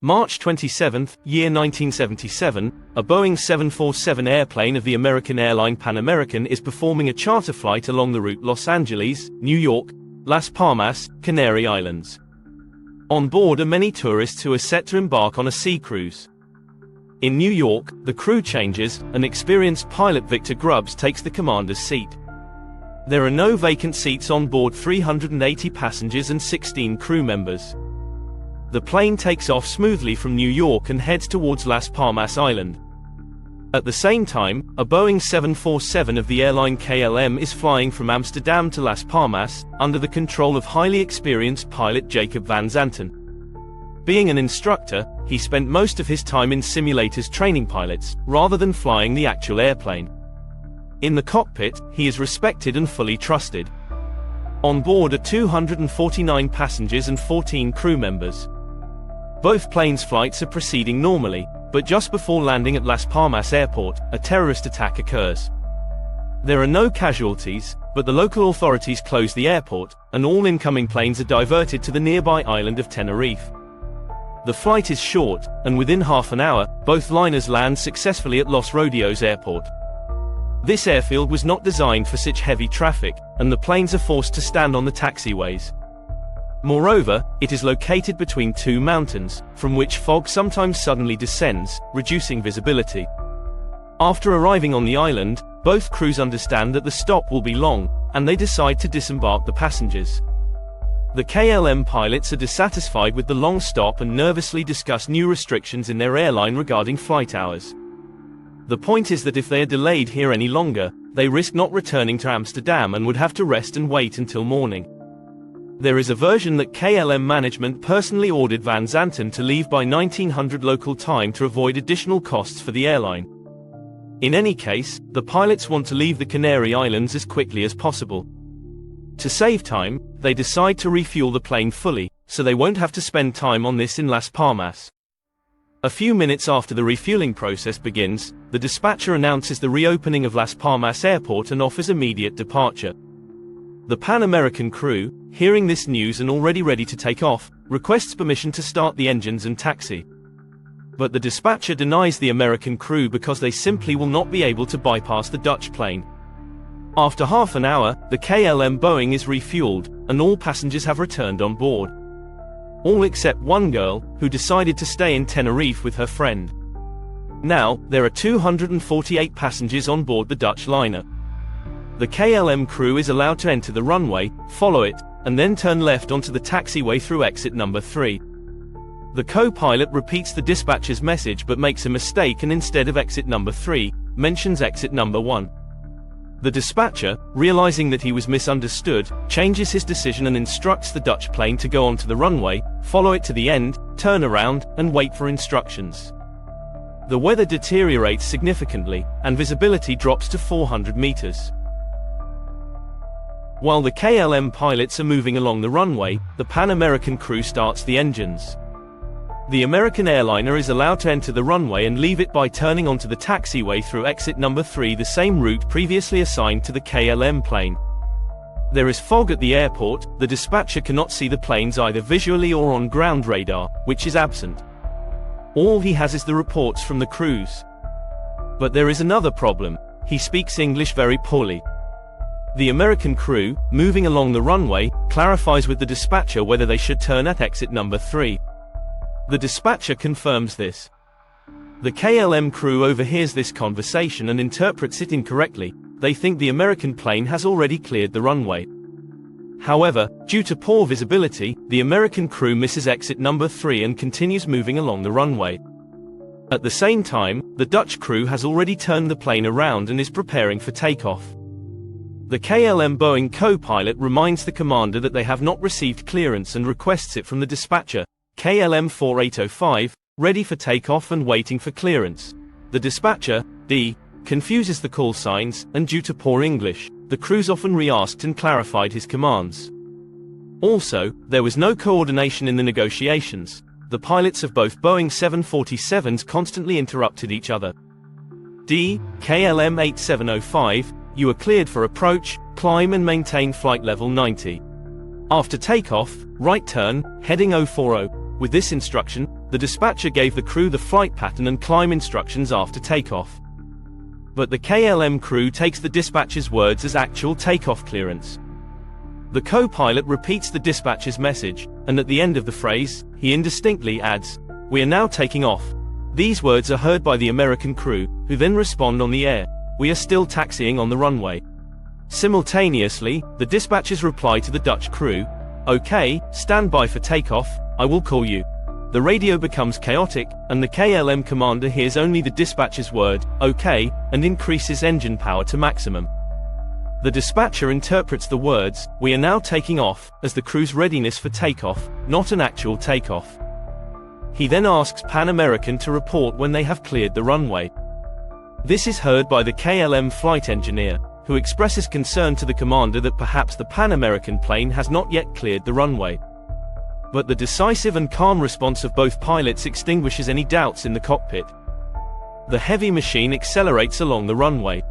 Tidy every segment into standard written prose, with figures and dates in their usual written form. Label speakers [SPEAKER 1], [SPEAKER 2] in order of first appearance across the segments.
[SPEAKER 1] March 27, year 1977, a Boeing 747 airplane of the American airline Pan American is performing a charter flight along the route Los Angeles, New York, Las Palmas, Canary Islands. On board are many tourists who are set to embark on a sea cruise. In New York, the crew changes, and experienced pilot Victor Grubbs takes the commander's seat. There are no vacant seats on board 380 passengers and 16 crew members. The plane takes off smoothly from New York and heads towards Las Palmas Island. At the same time, a Boeing 747 of the airline KLM is flying from Amsterdam to Las Palmas, under the control of highly experienced pilot Jacob Van Zanten. Being an instructor, he spent most of his time in simulators training pilots, rather than flying the actual airplane. In the cockpit, he is respected and fully trusted. On board are 249 passengers and 14 crew members. Both planes' flights are proceeding normally, but just before landing at Las Palmas Airport, a terrorist attack occurs. There are no casualties, but the local authorities close the airport, and all incoming planes are diverted to the nearby island of Tenerife. The flight is short, and within half an hour, both liners land successfully at Los Rodeos Airport. This airfield was not designed for such heavy traffic, and the planes are forced to stand on the taxiways. Moreover, it is located between two mountains, from which fog sometimes suddenly descends, reducing visibility. After arriving on the island, both crews understand that the stop will be long, and they decide to disembark the passengers. The KLM pilots are dissatisfied with the long stop and nervously discuss new restrictions in their airline regarding flight hours. The point is that if they are delayed here any longer, they risk not returning to Amsterdam and would have to rest and wait until morning. There is a version that KLM management personally ordered Van Zanten to leave by 1900 local time to avoid additional costs for the airline. In any case, the pilots want to leave the Canary Islands as quickly as possible. To save time, they decide to refuel the plane fully, so they won't have to spend time on this in Las Palmas. A few minutes after the refueling process begins, the dispatcher announces the reopening of Las Palmas Airport and offers immediate departure. The Pan American crew, hearing this news and already ready to take off, requests permission to start the engines and taxi. But the dispatcher denies the American crew because they simply will not be able to bypass the Dutch plane. After half an hour, the KLM Boeing is refueled, and all passengers have returned on board. All except one girl, who decided to stay in Tenerife with her friend. Now, there are 248 passengers on board the Dutch liner. The KLM crew is allowed to enter the runway, follow it, and then turn left onto the taxiway through exit number 3. The co-pilot repeats the dispatcher's message but makes a mistake and instead of exit number 3, mentions exit number 1. The dispatcher, realizing that he was misunderstood, changes his decision and instructs the Dutch plane to go onto the runway, follow it to the end, turn around, and wait for instructions. The weather deteriorates significantly, and visibility drops to 400 meters. While the KLM pilots are moving along the runway, the Pan American crew starts the engines. The American airliner is allowed to enter the runway and leave it by turning onto the taxiway through exit number 3, the same route previously assigned to the KLM plane. There is fog at the airport, the dispatcher cannot see the planes either visually or on ground radar, which is absent. All he has is the reports from the crews. But there is another problem: he speaks English very poorly. The American crew, moving along the runway, clarifies with the dispatcher whether they should turn at exit number 3. The dispatcher confirms this. The KLM crew overhears this conversation and interprets it incorrectly. They think the American plane has already cleared the runway. However, due to poor visibility, the American crew misses exit number 3 and continues moving along the runway. At the same time, the Dutch crew has already turned the plane around and is preparing for takeoff. The KLM Boeing co-pilot reminds the commander that they have not received clearance and requests it from the dispatcher, KLM 4805, ready for takeoff and waiting for clearance. The dispatcher, D, confuses the call signs, and due to poor English, the crews often re-asked and clarified his commands. Also, there was no coordination in the negotiations. The pilots of both Boeing 747s constantly interrupted each other. D, KLM 8705, you are cleared for approach, climb and maintain flight level 90. After takeoff, right turn, heading 040. With this instruction, the dispatcher gave the crew the flight pattern and climb instructions after takeoff. But the KLM crew takes the dispatcher's words as actual takeoff clearance. The co-pilot repeats the dispatcher's message, and at the end of the phrase, he indistinctly adds, "We are now taking off." These words are heard by the American crew, who then respond on the air, "We are still taxiing on the runway." Simultaneously, the dispatchers reply to the Dutch crew, "Okay, stand by for takeoff, I will call you." The radio becomes chaotic, and the KLM commander hears only the dispatcher's word, "Okay," and increases engine power to maximum. The dispatcher interprets the words, "We are now taking off," as the crew's readiness for takeoff, not an actual takeoff. He then asks Pan American to report when they have cleared the runway. This is heard by the KLM flight engineer, who expresses concern to the commander that perhaps the Pan American plane has not yet cleared the runway. But the decisive and calm response of both pilots extinguishes any doubts in the cockpit. The heavy machine accelerates along the runway.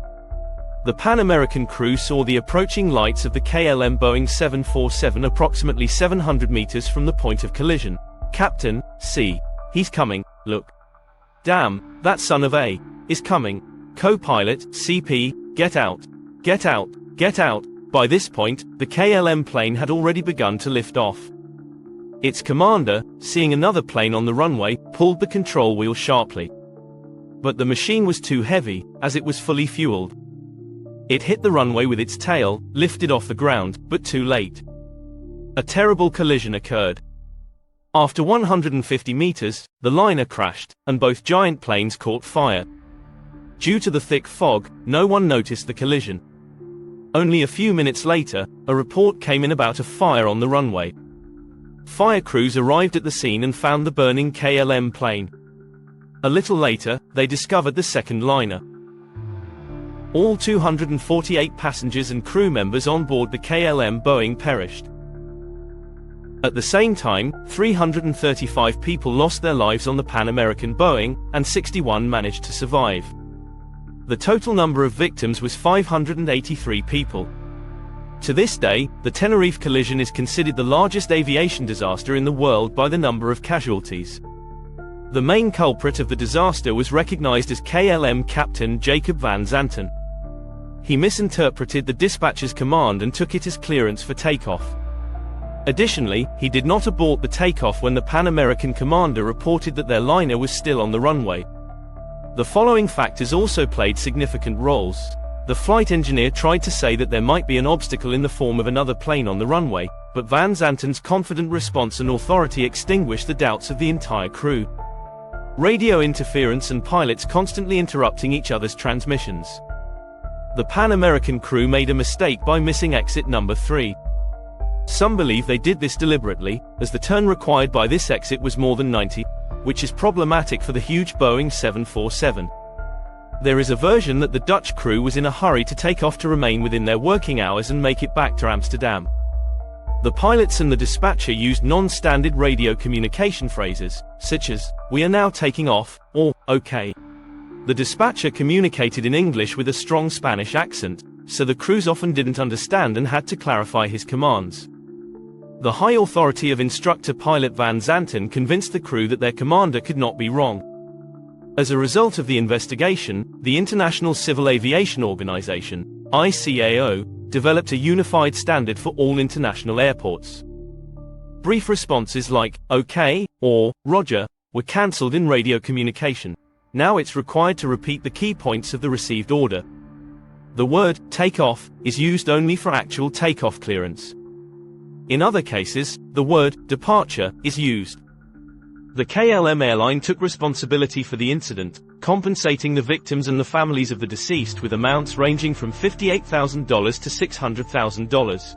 [SPEAKER 1] The Pan American crew saw the approaching lights of the KLM Boeing 747 approximately 700 meters from the point of collision. "Captain, see. He's coming, look. Damn, that son of a is coming. Co-pilot, CP, get out. Get out, get out." By this point, the KLM plane had already begun to lift off. Its commander, seeing another plane on the runway, pulled the control wheel sharply. But the machine was too heavy, as it was fully fueled. It hit the runway with its tail, lifted off the ground, but too late. A terrible collision occurred. After 150 meters, the liner crashed, and both giant planes caught fire. Due to the thick fog, no one noticed the collision. Only a few minutes later, a report came in about a fire on the runway. Fire crews arrived at the scene and found the burning KLM plane. A little later, they discovered the second liner. All 248 passengers and crew members on board the KLM Boeing perished. At the same time, 335 people lost their lives on the Pan American Boeing, and 61 managed to survive. The total number of victims was 583 people. To this day, the Tenerife collision is considered the largest aviation disaster in the world by the number of casualties. The main culprit of the disaster was recognized as KLM Captain Jacob van Zanten. He misinterpreted the dispatcher's command and took it as clearance for takeoff. Additionally, he did not abort the takeoff when the Pan American commander reported that their liner was still on the runway. The following factors also played significant roles. The flight engineer tried to say that there might be an obstacle in the form of another plane on the runway, but Van Zanten's confident response and authority extinguished the doubts of the entire crew. Radio interference and pilots constantly interrupting each other's transmissions. The Pan American crew made a mistake by missing exit number 3. Some believe they did this deliberately, as the turn required by this exit was more than 90, which is problematic for the huge Boeing 747. There is a version that the Dutch crew was in a hurry to take off to remain within their working hours and make it back to Amsterdam. The pilots and the dispatcher used non-standard radio communication phrases, such as, "We are now taking off," or, "Okay." The dispatcher communicated in English with a strong Spanish accent, so the crews often didn't understand and had to clarify his commands. The high authority of instructor pilot Van Zanten convinced the crew that their commander could not be wrong. As a result of the investigation, the International Civil Aviation Organization, ICAO, developed a unified standard for all international airports. Brief responses like, "Okay," or "Roger," were cancelled in radio communication. Now it's required to repeat the key points of the received order. The word, "take off," is used only for actual takeoff clearance. In other cases, the word, "departure," is used. The KLM airline took responsibility for the incident, compensating the victims and the families of the deceased with amounts ranging from $58,000 to $600,000.